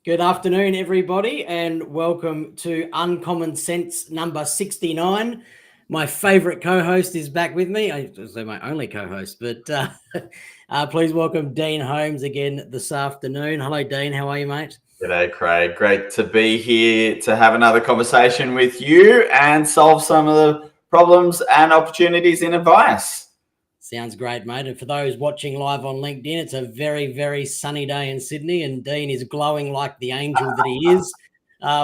Good afternoon, everybody, and welcome to UncommonCents number 69. My favourite co-host is back with me. I was my only co-host, but please welcome Dean Holmes again this afternoon. Hello, Dean. How are you, mate? G'day, Craig. Great to be here to have another conversation with you and solve some of the problems and opportunities in advice. Sounds great, mate. And for those watching live on LinkedIn, it's a very, very sunny day in Sydney, and Dean is glowing like the angel that he is.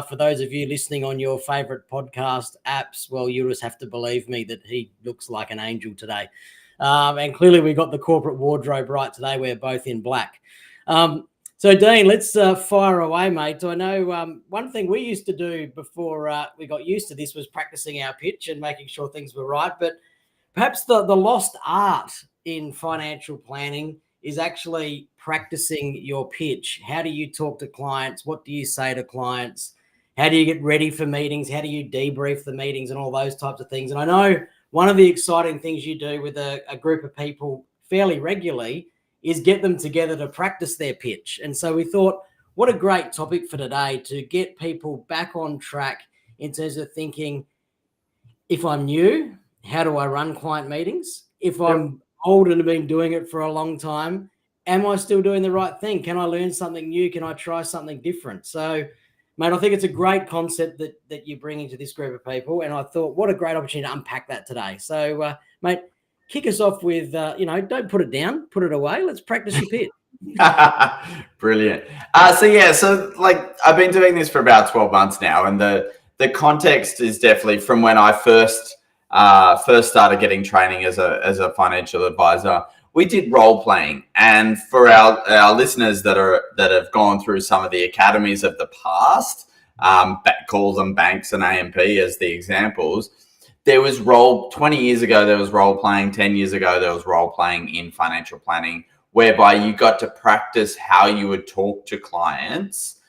For those of you listening on your favourite podcast apps, well, you just have to believe me that he looks like an angel today. And clearly we got the corporate wardrobe right today. We're both in black. So, Dean, let's fire away, mate. I know one thing we used to do before we got used to this was practicing our pitch and making sure things were right. But perhaps the lost art in financial planning is actually practicing your pitch. How do you talk to clients? What do you say to clients? How do you get ready for meetings? How do you debrief the meetings and all those types of things? And I know one of the exciting things you do with a group of people fairly regularly is get them together to practice their pitch. And so we thought, what a great topic for today to get people back on track in terms of thinking, if I'm new, how do I run client meetings? If I'm old and have been doing it for a long time, am I still doing the right thing? Can I learn something new? Can I try something different? So, mate, I think it's a great concept that you're bringing to this group of people. And I thought, what a great opportunity to unpack that today. So, mate, kick us off with, don't put it down, put it away. Let's practice your pitch. Brilliant. So I've been doing this for about 12 months now. And the context is definitely from when I first started getting training as a financial advisor. We did role playing, and for our listeners that have gone through some of the academies of the past, call them banks and AMP as the examples. There was 20 years ago, there was role playing. 10 years ago, there was role playing in financial planning, whereby you got to practice how you would talk to clients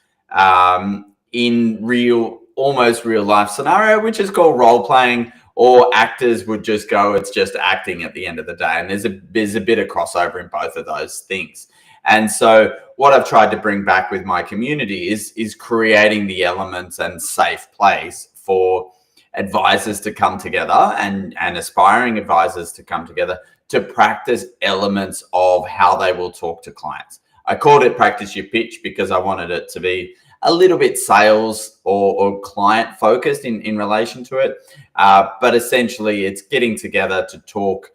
in almost real life scenario, which is called role playing. Or actors would just go, it's just acting at the end of the day. And there's a bit of crossover in both of those things. And so what I've tried to bring back with my community is creating the elements and safe place for advisors to come together and aspiring advisors to come together to practice elements of how they will talk to clients. I called it Practice Your Pitch because I wanted it to be a little bit sales or client focused in relation to it. But essentially it's getting together to talk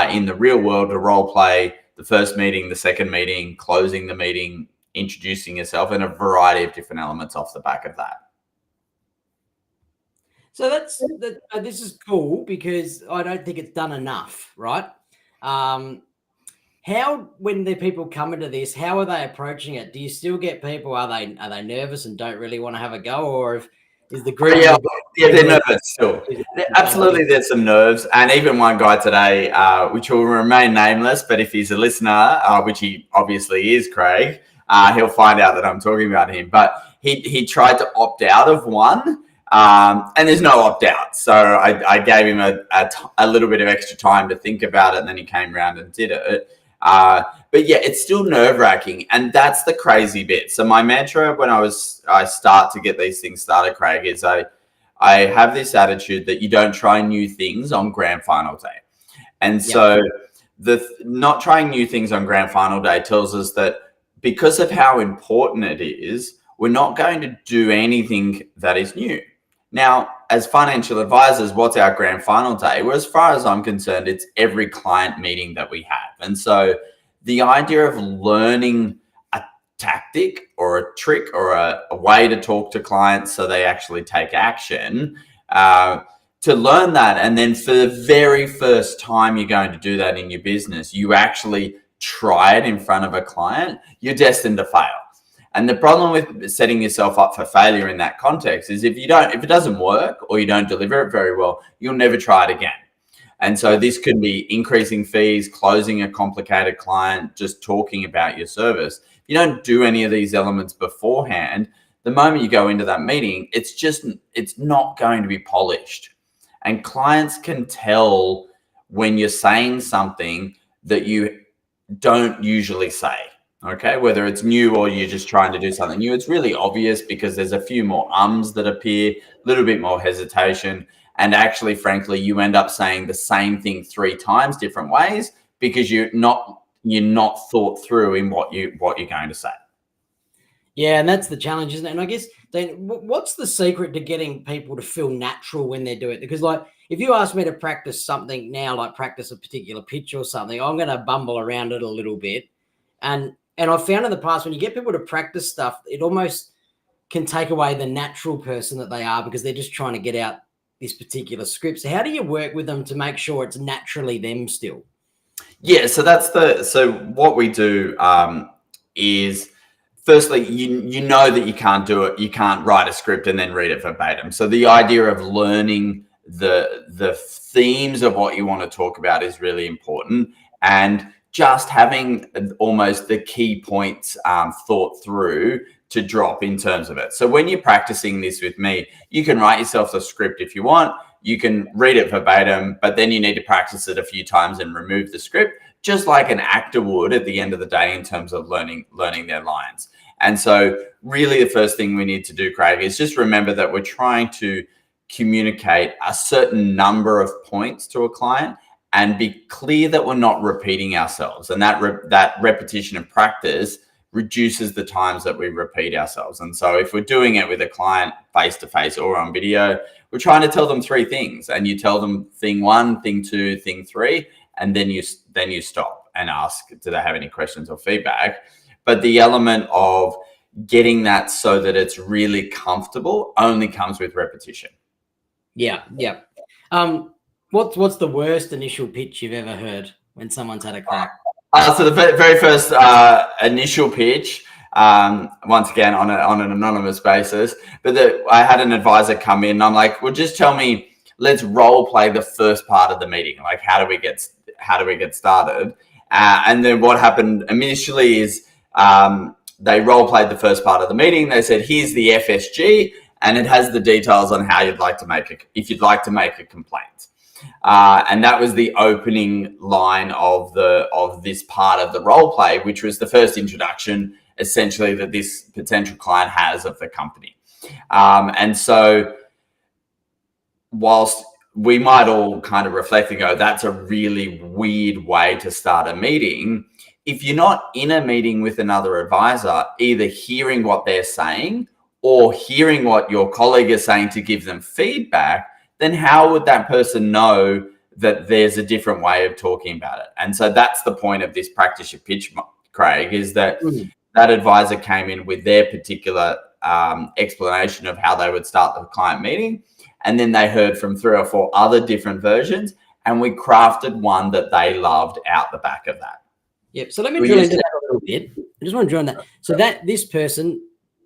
in the real world, to role play the first meeting, the second meeting, closing the meeting, introducing yourself, and a variety of different elements off the back of that. So this is cool because I don't think it's done enough, right? How, when the people come into this, how are they approaching it? Do you still get people? Are they nervous and don't really want to have a go, or is the group? Yeah, they're nervous still. Absolutely, there's some nerves, and even one guy today, which will remain nameless, but if he's a listener, which he obviously is, Craig, he'll find out that I'm talking about him. But he tried to opt out of one. And there's no opt out. So I gave him a little bit of extra time to think about it, and then he came around and did it. But yeah, it's still nerve-wracking, and that's the crazy bit. So my mantra when I start to get these things started, Craig, is I have this attitude that you don't try new things on grand final day. And so not trying new things on grand final day tells us that because of how important it is, we're not going to do anything that is new. Now, as financial advisors, what's our grand final day? Well, as far as I'm concerned, it's every client meeting that we have. And so the idea of learning a tactic or a trick or a way to talk to clients so they actually take action, to learn that, and then for the very first time you're going to do that in your business, you actually try it in front of a client, you're destined to fail. And the problem with setting yourself up for failure in that context is if it doesn't work or you don't deliver it very well, you'll never try it again. And so this could be increasing fees, closing a complicated client, just talking about your service. If you don't do any of these elements beforehand, the moment you go into that meeting, it's not going to be polished. And clients can tell when you're saying something that you don't usually say, okay? Whether it's new or you're just trying to do something new, it's really obvious because there's a few more ums that appear, a little bit more hesitation. And actually, frankly, you end up saying the same thing 3 times different ways because you're not thought through in what you're going to say. Yeah, and that's the challenge, isn't it? And I guess then what's the secret to getting people to feel natural when they do it? Because like if you ask me to practice something now, like practice a particular pitch or something, I'm going to bumble around it a little bit. And I've found in the past when you get people to practice stuff, it almost can take away the natural person that they are because they're just trying to get out this particular script. So how do you work with them to make sure it's naturally them still? Yeah, so so what we do is firstly, you know that you can't do it. You can't write a script and then read it verbatim. So the idea of learning the themes of what you want to talk about is really important, and just having almost the key points thought through to drop in terms of it. So when you're practicing this with me, you can write yourself a script if you want. You can read it verbatim, but then you need to practice it a few times and remove the script, just like an actor would at the end of the day in terms of learning their lines. And so really the first thing we need to do, Craig, is just remember that we're trying to communicate a certain number of points to a client and be clear that we're not repeating ourselves. And that repetition and practice reduces the times that we repeat ourselves. And so if we're doing it with a client face-to-face or on video, we're trying to tell them 3 things, and you tell them thing 1, thing 2, thing 3, and then you stop and ask, do they have any questions or feedback? But the element of getting that so that it's really comfortable only comes with repetition. Yeah. What's the worst initial pitch you've ever heard when someone's had a crack? So the very first initial pitch, once again on an anonymous basis, but I had an advisor come in and I'm like, well, just tell me, let's role play the first part of the meeting. Like, how do we get started? And then what happened initially is they role played the first part of the meeting. They said, here's the FSG, and it has the details on how you'd like to make it, if you'd like to make a complaint. And that was the opening line of this part of the role play, which was the first introduction, essentially, that this potential client has of the company. And so whilst we might all kind of reflect and go, that's a really weird way to start a meeting, if you're not in a meeting with another advisor, either hearing what they're saying or hearing what your colleague is saying to give them feedback, then how would that person know that there's a different way of talking about it? And so that's the point of this practice your pitch, Craig, is that that advisor came in with their particular explanation of how they would start the client meeting. And then they heard from 3 or 4 other different versions, and we crafted one that they loved out the back of that. Yep. So let me drill into that a little bit. I just want to drill on that. So that this person,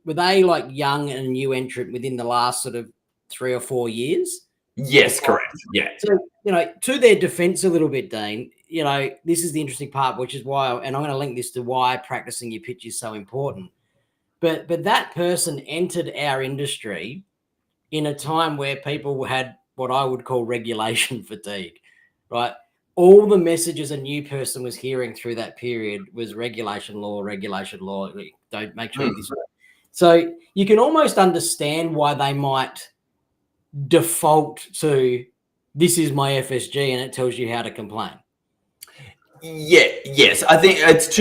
were they like young and a new entrant within the last sort of 3 or 4 years? Yes, correct. Yeah. So, to their defense a little bit, Dean, this is the interesting part, which is why, and I'm going to link this to why practicing your pitch is so important. But that person entered our industry in a time where people had what I would call regulation fatigue, right? All the messages a new person was hearing through that period was regulation law. Don't make sure this. So you can almost understand why they might default to, this is my FSG and it tells you how to complain. Yes. I think it's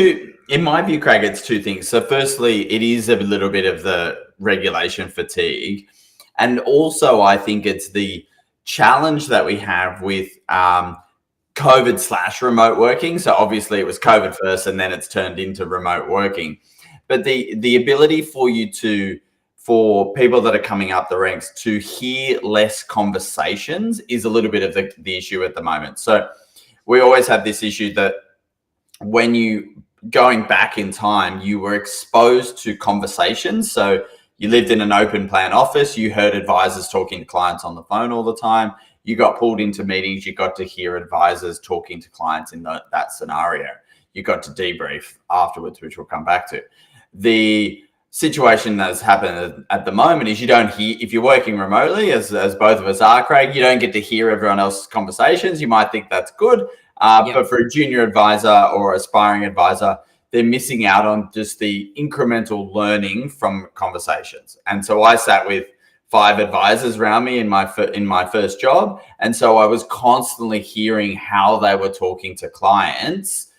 in my view, Craig, it's 2 things. So firstly, it is a little bit of the regulation fatigue. And also I think it's the challenge that we have with COVID/remote working. So obviously it was COVID first and then it's turned into remote working. But the ability for people that are coming up the ranks to hear less conversations is a little bit of the issue at the moment. So we always have this issue that when you going back in time, you were exposed to conversations. So you lived in an open plan office, you heard advisors talking to clients on the phone all the time, you got pulled into meetings, you got to hear advisors talking to clients in that scenario. You got to debrief afterwards, which we'll come back to. The situation that's happened at the moment is you don't hear, if you're working remotely, as both of us are, Craig, you don't get to hear everyone else's conversations. You might think that's good, but for a junior advisor or aspiring advisor, they're missing out on just the incremental learning from conversations. And so I sat with 5 advisors around me in my first job, and so I was constantly hearing how they were talking to clients,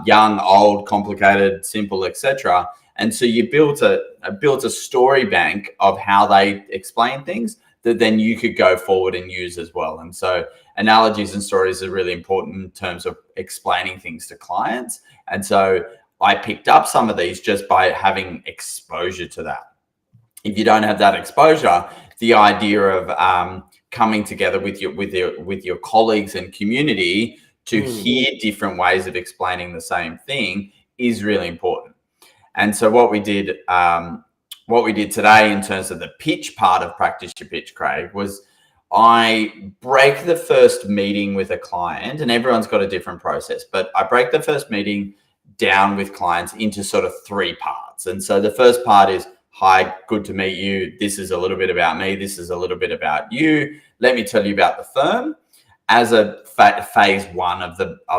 young, old, complicated, simple, etc. And so you built a story bank of how they explain things that then you could go forward and use as well. And so analogies and stories are really important in terms of explaining things to clients. And so I picked up some of these just by having exposure to that. If you don't have that exposure, the idea of coming together with your colleagues and community to hear different ways of explaining the same thing is really important. And so what we did today in terms of the pitch part of Practice Your Pitch, Craig, was I break the first meeting with a client, and everyone's got a different process, but I break the first meeting down with clients into sort of 3 parts. And so the first part is, hi, good to meet you. This is a little bit about me. This is a little bit about you. Let me tell you about the firm, as a phase 1 of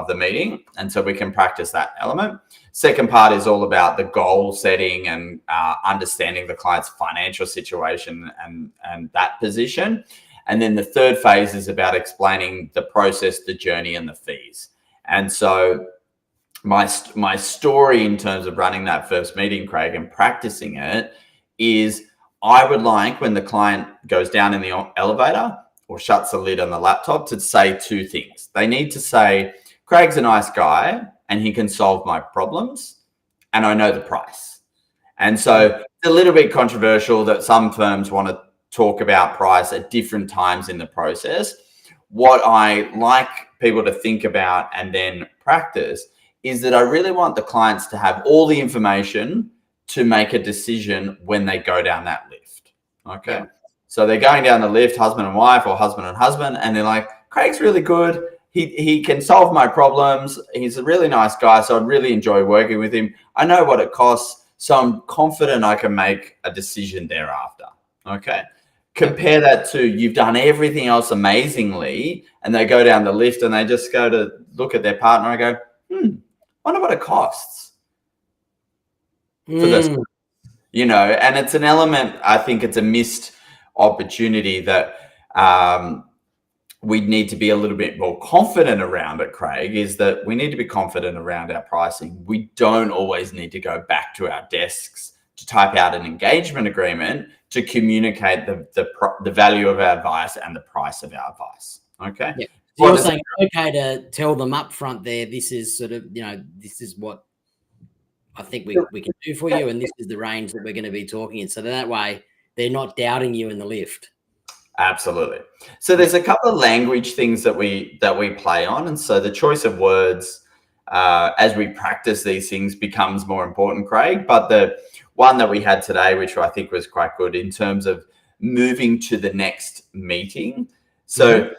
the meeting. And so we can practice that element. Second part is all about the goal setting and understanding the client's financial situation and that position. And then the third phase is about explaining the process, the journey, and the fees. And so my story in terms of running that first meeting, Craig, and practicing it is, I would like, when the client goes down in the elevator or shuts the lid on the laptop, to say 2 things. They need to say, Craig's a nice guy and he can solve my problems, and I know the price. And so it's a little bit controversial that some firms want to talk about price at different times in the process. What I like people to think about and then practice is that I really want the clients to have all the information to make a decision when they go down that lift. Okay. Yeah. So they're going down the lift, husband and wife, or husband and husband, and they're like, Craig's really good. He can solve my problems. He's a really nice guy, so I'd really enjoy working with him. I know what it costs, so I'm confident I can make a decision thereafter. Okay. Compare that to, you've done everything else amazingly, and they go down the lift and they just go to look at their partner and go, wonder what it costs for this, and it's an element, I think it's a missed opportunity that we need to be a little bit more confident around it, Craig, is that we need to be confident around our pricing. We don't always need to go back to our desks to type out an engagement agreement to communicate the value of our advice and the price of our advice. Okay. Yeah. So you're saying it's okay to tell them up front there, this is sort of, this is what I think we can do for you, and this is the range that we're going to be talking in. So that way they're not doubting you in the lift. Absolutely. So there's a couple of language things that we play on. And so the choice of words as we practice these things becomes more important, Craig. But the one that we had today, which I think was quite good in terms of moving to the next meeting. So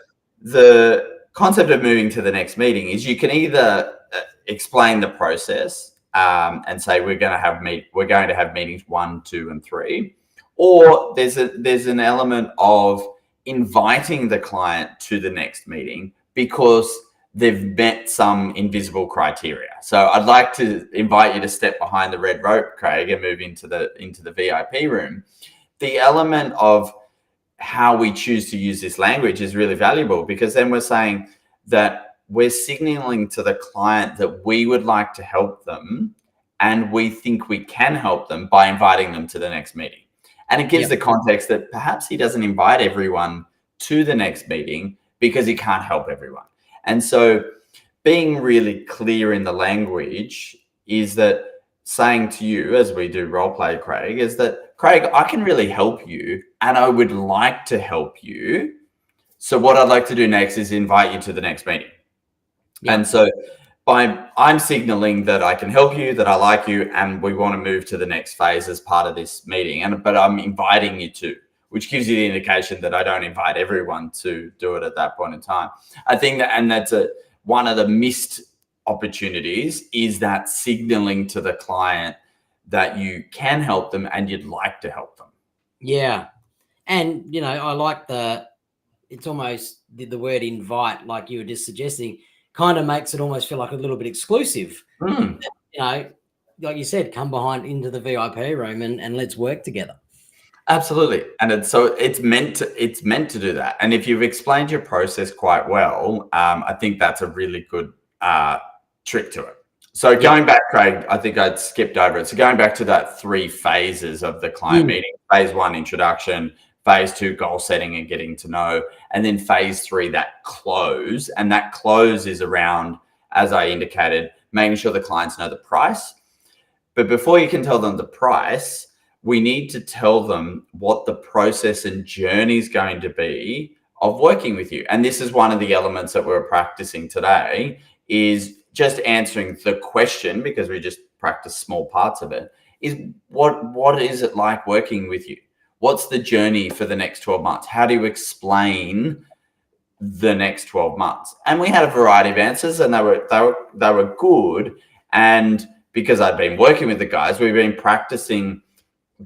the concept of moving to the next meeting is, you can either explain the process and say we're going to have meetings 1, 2, and 3, or there's an element of inviting the client to the next meeting because they've met some invisible criteria. So I'd like to invite you to step behind the red rope, Craig, and move into the VIP room. The element of how we choose to use this language is really valuable, because then we're saying that we're signaling to the client that we would like to help them and we think we can help them by inviting them to the next meeting. And it gives the context that perhaps he doesn't invite everyone to the next meeting because he can't help everyone. And so being really clear in the language is that saying to you, as we do role play, Craig, is that, Craig, I can really help you and I would like to help you. So what I'd like to do next is invite you to the next meeting. And so I'm signaling that I can help you, that I like you, and we want to move to the next phase as part of this meeting. But I'm inviting you to, which gives you the indication that I don't invite everyone to do it at that point in time. I think that, and that's one of the missed opportunities, is that signaling to the client that you can help them and you'd like to help them. Yeah. And, you know, I like it's almost the word invite, like you were just suggesting, kind of makes it almost feel like a little bit exclusive. You know, like you said, come behind into the VIP room and let's work together. Absolutely. And it's meant to do that. And if you've explained your process quite well, I think that's a really good trick to it. So going back, Craig, I think I'd skipped over it. So going back to that 3 phases of the client meeting: phase 1, introduction; phase 2, goal setting and getting to know; and then phase 3, that close. And that close is around, as I indicated, making sure the clients know the price. But before you can tell them the price, we need to tell them what the process and journey is going to be of working with you. And this is one of the elements that we're practicing today, is just answering the question, because we just practice small parts of it, is what is it like working with you? What's the journey for the next 12 months? How do you explain the next 12 months? And we had a variety of answers, and they were good. And because I'd been working with the guys, we've been practicing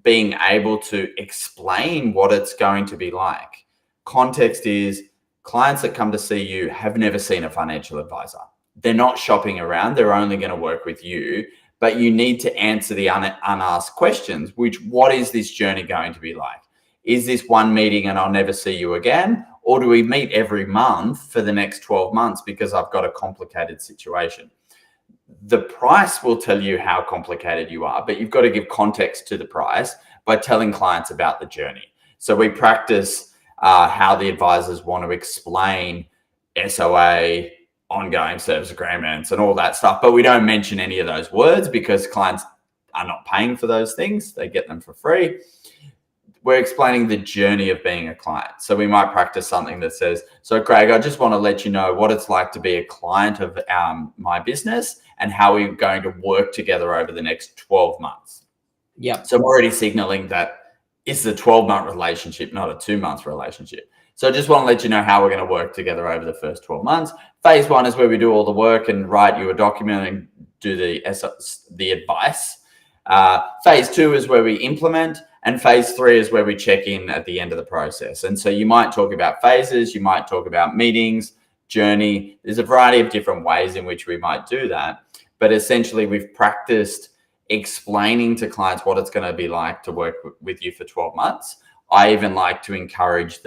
being able to explain what it's going to be like. Context is, clients that come to see you have never seen a financial advisor. They're not shopping around. They're only going to work with you. But you need to answer the unasked questions, which, what is this journey going to be like? Is this one meeting and I'll never see you again? Or do we meet every month for the next 12 months because I've got a complicated situation? The price will tell you how complicated you are, but you've got to give context to the price by telling clients about the journey. So we practice how the advisors want to explain SOA, ongoing service agreements, and all that stuff. But we don't mention any of those words because clients are not paying for those things. They get them for free. We're explaining the journey of being a client. So we might practice something that says, so Craig, I just want to let you know what it's like to be a client of my business and how we're going to work together over the next 12 months. Yeah. So I'm already signaling that it's a 12-month relationship, not a 2-month relationship. So I just want to let you know how we're going to work together over the first 12 months. Phase 1 is where we do all the work and write you a document and do the advice. Phase 2 is where we implement. And phase 3 is where we check in at the end of the process. And so you might talk about phases, you might talk about meetings, journey. There's a variety of different ways in which we might do that. But essentially, we've practiced explaining to clients what it's going to be like to work with you for 12 months. I even like to encourage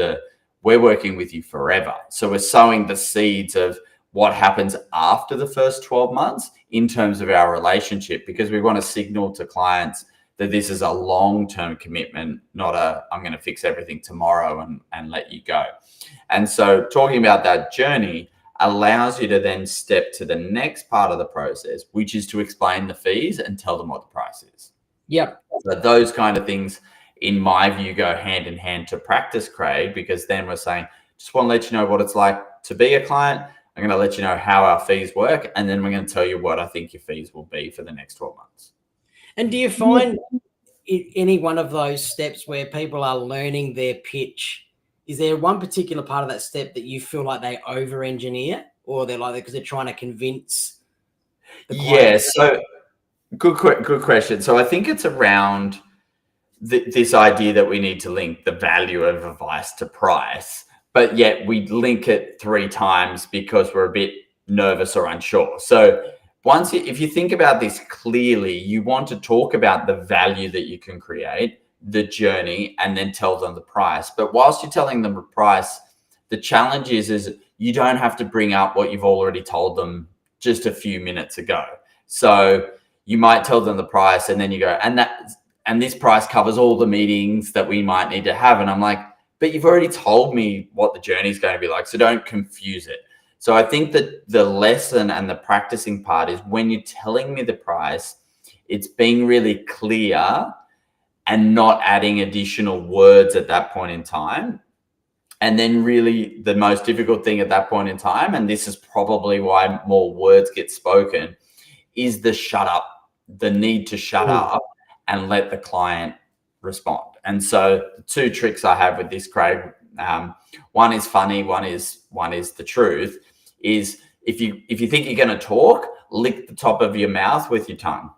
we're working with you forever. So we're sowing the seeds of what happens after the first 12 months in terms of our relationship, because we want to signal to clients that this is a long-term commitment, not I'm going to fix everything tomorrow and let you go. And so talking about that journey allows you to then step to the next part of the process, which is to explain the fees and tell them what the price is. Yep. So those kind of things, in my view, go hand in hand to practice, Craig, because then we're saying, just want to let you know what it's like to be a client. I'm going to let you know how our fees work. And then we're going to tell you what I think your fees will be for the next 12 months. And do you find any one of those steps where people are learning their pitch, is there one particular part of that step that you feel like they over-engineer, or they're like, because they're trying to convince the client? Yeah, so good question. So I think it's around this idea that we need to link the value of advice to price, but yet we link it 3 times because we're a bit nervous or unsure. So if you think about this clearly, you want to talk about the value that you can create, the journey, and then tell them the price. But whilst you're telling them the price, the challenge is you don't have to bring up what you've already told them just a few minutes ago. So you might tell them the price, and then you go, and this price covers all the meetings that we might need to have. And I'm like, but you've already told me what the journey is going to be like, so don't confuse it. So I think that the lesson and the practicing part is, when you're telling me the price, it's being really clear and not adding additional words at that point in time. And then really the most difficult thing at that point in time, and this is probably why more words get spoken, is the need to shut up and let the client respond. And so the 2 tricks I have with this, Craig, one is funny, one is the truth, is if you think you're going to talk, lick the top of your mouth with your tongue.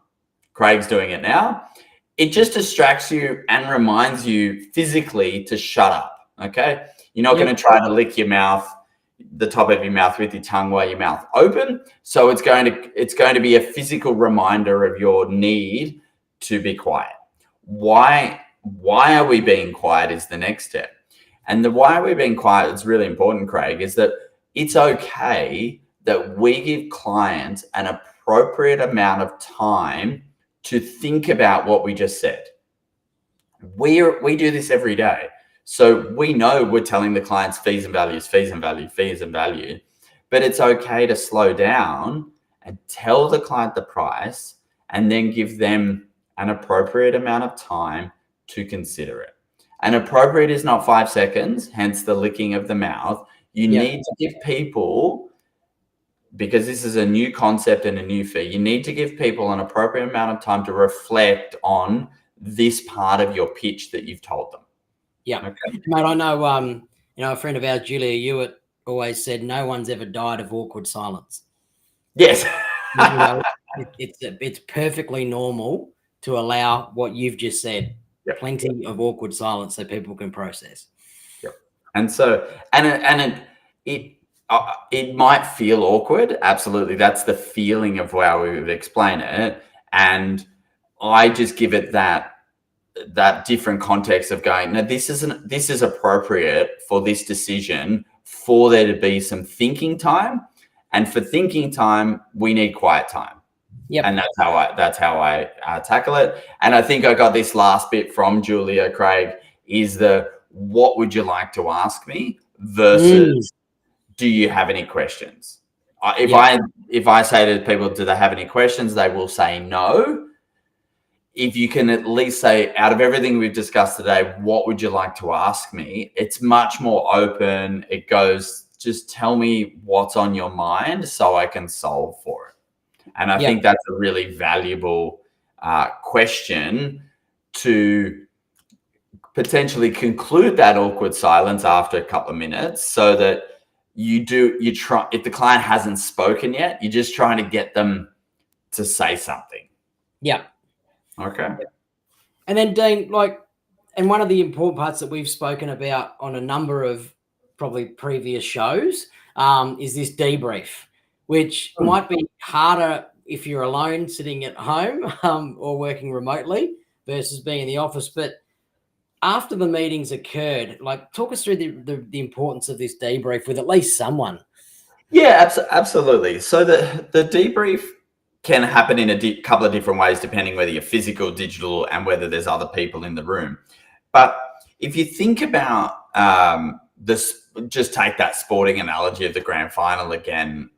Craig's doing it now. It just distracts you and reminds you physically to shut up. Okay. You're not going to try to lick your mouth, the top of your mouth with your tongue while your mouth open. So it's going to be a physical reminder of your need to be quiet. Why are we being quiet is the next step. And the why are we being quiet is really important, Craig, is that it's okay that we give clients an appropriate amount of time to think about what we just said. We do this every day. So we know we're telling the clients fees and values, fees and value, fees and value, but it's okay to slow down and tell the client the price and then give them an appropriate amount of time to consider it. And appropriate is not 5 seconds, hence the licking of the mouth. You need to give people, because this is a new concept and a new fee, you need to give people an appropriate amount of time to reflect on this part of your pitch that you've told them. Yeah. Okay. Mate, I know, a friend of ours, Julia Hewitt, always said no one's ever died of awkward silence. Yes. It's perfectly normal to allow what you've just said, plenty of awkward silence so people can process. Yep. And so, it might feel awkward. Absolutely. That's the feeling of how we would explain it. And I just give it that different context of going, now this is appropriate for this decision, for there to be some thinking time. And for thinking time, we need quiet time. Yep. And that's how I tackle it. And I think I got this last bit from Julia, Craig, is what would you like to ask me versus do you have any questions? If I say to people, do they have any questions? They will say no. If you can at least say, out of everything we've discussed today, what would you like to ask me? It's much more open. It goes, just tell me what's on your mind so I can solve for it. And I think that's a really valuable question to potentially conclude that awkward silence after a couple of minutes, so that you try, if the client hasn't spoken yet, you're just trying to get them to say something. Yeah. Okay. And then, Dean, and one of the important parts that we've spoken about on a number of probably previous shows is this debrief, which might be harder if you're alone sitting at home or working remotely versus being in the office. But after the meetings occurred, talk us through the importance of this debrief with at least someone. Yeah, absolutely. So the debrief can happen in a couple of different ways, depending whether you're physical, digital, and whether there's other people in the room. But if you think about this, just take that sporting analogy of the grand final again.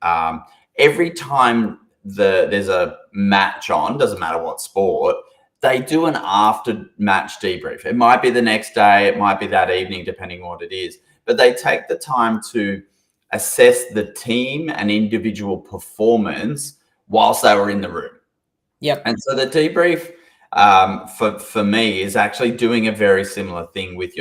Every time there's a match on, doesn't matter what sport, they do an after-match debrief. It might be the next day, it might be that evening, depending on what it is. But they take the time to assess the team and individual performance whilst they were in the room. Yep. And so the debrief for me is actually doing a very similar thing with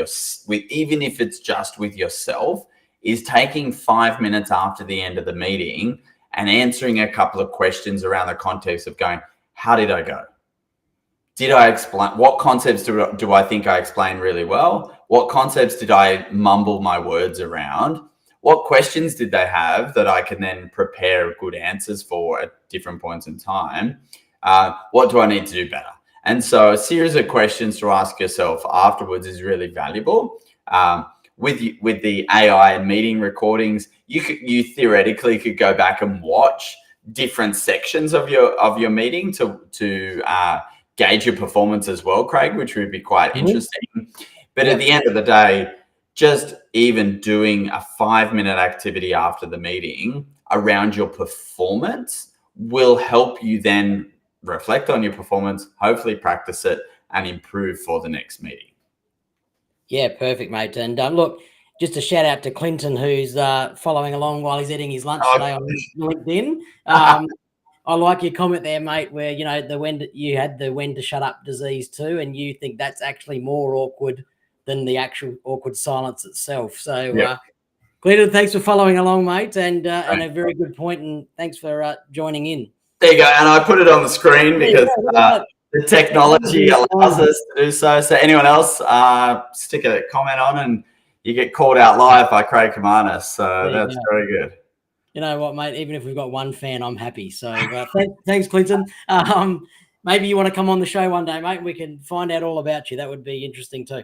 even if it's just with yourself, is taking 5 minutes after the end of the meeting and answering a couple of questions around the context of going, how did I go? Did I explain? What concepts do I think I explained really well? What concepts did I mumble my words around? What questions did they have that I can then prepare good answers for at different points in time? What do I need to do better? And so a series of questions to ask yourself afterwards is really valuable. With the AI and meeting recordings, you theoretically could go back and watch different sections of your meeting to gauge your performance as well, Craig, which would be quite interesting. But at the end of the day, just even doing a 5-minute activity after the meeting around your performance will help you then reflect on your performance, hopefully practice it and improve for the next meeting. Yeah, perfect, mate. And look, just a shout out to Clinton, who's following along while he's eating his lunch today on LinkedIn. I like your comment there, mate, where, you had the when to shut up disease too, and you think that's actually more awkward than the actual awkward silence itself. So, Clinton, thanks for following along, mate, and a very good point, and thanks for joining in. There you go. And I put it on the screen because the technology allows us to do so. So anyone else, stick a comment on and you get called out live by Craig Kouimanis. So that's very good. You know what, mate? Even if we've got one fan, I'm happy. So thanks, Clinton. Maybe you want to come on the show one day, mate, and we can find out all about you. That would be interesting too.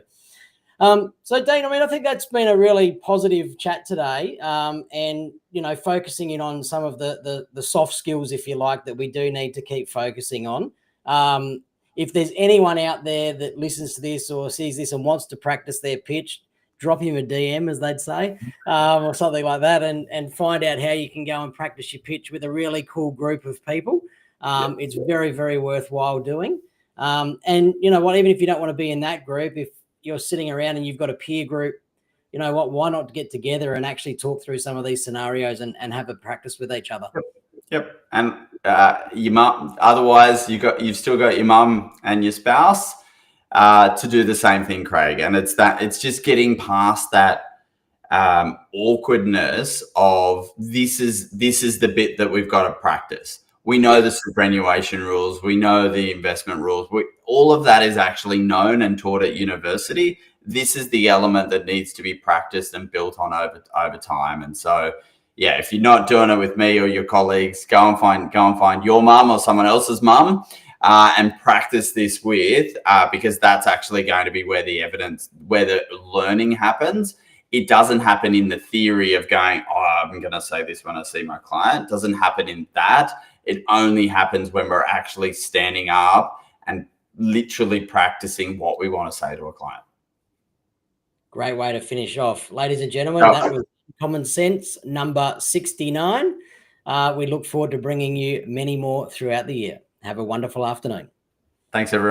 So, Dean, I mean, I think that's been a really positive chat today, and, you know, focusing in on some of the soft skills, if you like, that we do need to keep focusing on. If there's anyone out there that listens to this or sees this and wants to practice their pitch, drop him a DM, as they'd say, or something like that, and find out how you can go and practice your pitch with a really cool group of people. It's very, very worthwhile doing. And you know what, even if you don't want to be in that group, if you're sitting around and you've got a peer group, you know what, why not get together and actually talk through some of these scenarios and have a practice with each other? Yep. And your mum, otherwise you've still got your mum and your spouse to do the same thing, Craig. And it's just getting past that awkwardness of this is the bit that we've got to practice. We know the superannuation rules. We know the investment rules. All of that is actually known and taught at university. This is the element that needs to be practiced and built on over time. And so, yeah, if you're not doing it with me or your colleagues, go and find your mum or someone else's mum and practice this with, because that's actually going to be where the learning happens. It doesn't happen in the theory of going, oh, I'm going to say this when I see my client. It doesn't happen in that. It only happens when we're actually standing up and literally practicing what we want to say to a client. Great way to finish off. Ladies and gentlemen, that was Common Sense number 69. We look forward to bringing you many more throughout the year. Have a wonderful afternoon. Thanks, everyone.